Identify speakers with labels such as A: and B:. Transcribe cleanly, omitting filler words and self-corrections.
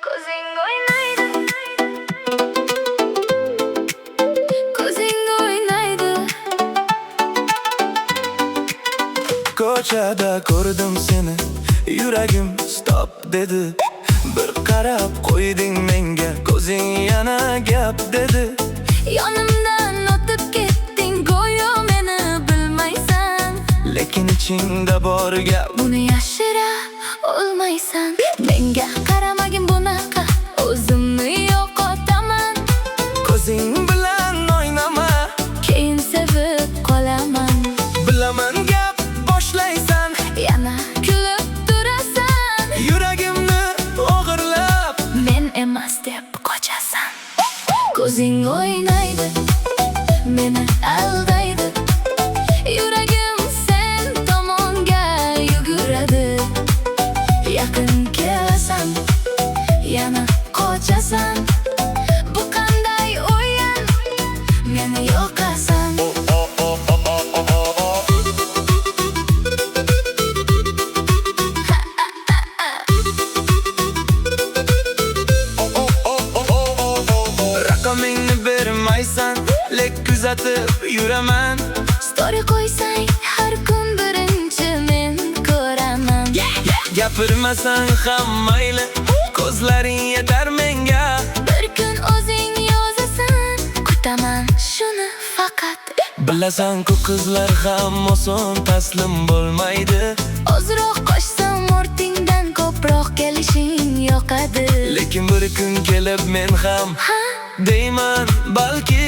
A: Ko'zing o'ynaydi, ko'zing o'ynaydi.
B: Ko'chada ko'rdim seni, yuragim stop dedi. Bir qarab qo'yding menga, ko'zing yana gap dedi.
A: Yonimdan o'tib ketding, go'yo meni bilmaysan.
B: Lekin ichingda bor gap,
A: Buni yashira olmaysan. Menga qaramagin bunaqa, o'zimni yo'qotaman.
B: ko'zing bilan o'ynama.
A: Keyin sevib qolaman.
B: Bilaman gap boshlaysan,
A: Yana kulib turasan.
B: yuragimni o'g'irlab.
A: Men emas deb qochasan. Ko'zing o'ynaydi, meni aldaydi. Yuragim sen tomonga yuguradi. Yaqin kelasan, yana qochasan. Bu qanday o'yin? Meni yo'qasan.
B: Raqamingni bermaysan, lek kuzatib yuraman.
A: Story qo'ysang har kun birinchi men ko'raman.
B: Gapirmasan ham mayli, ko'zlaring yetar menga.
A: Bir kun o'zing yozasan, kutaman shuni faqat.
B: Bilasan-ku qizlar ham oson taslim bo'lmaydi.
A: Ozroq qochsam ortingdan ko'proq kelishing yoqadi.
B: Lekin bir kun kelib men ham
A: Ha,
B: deyman, balki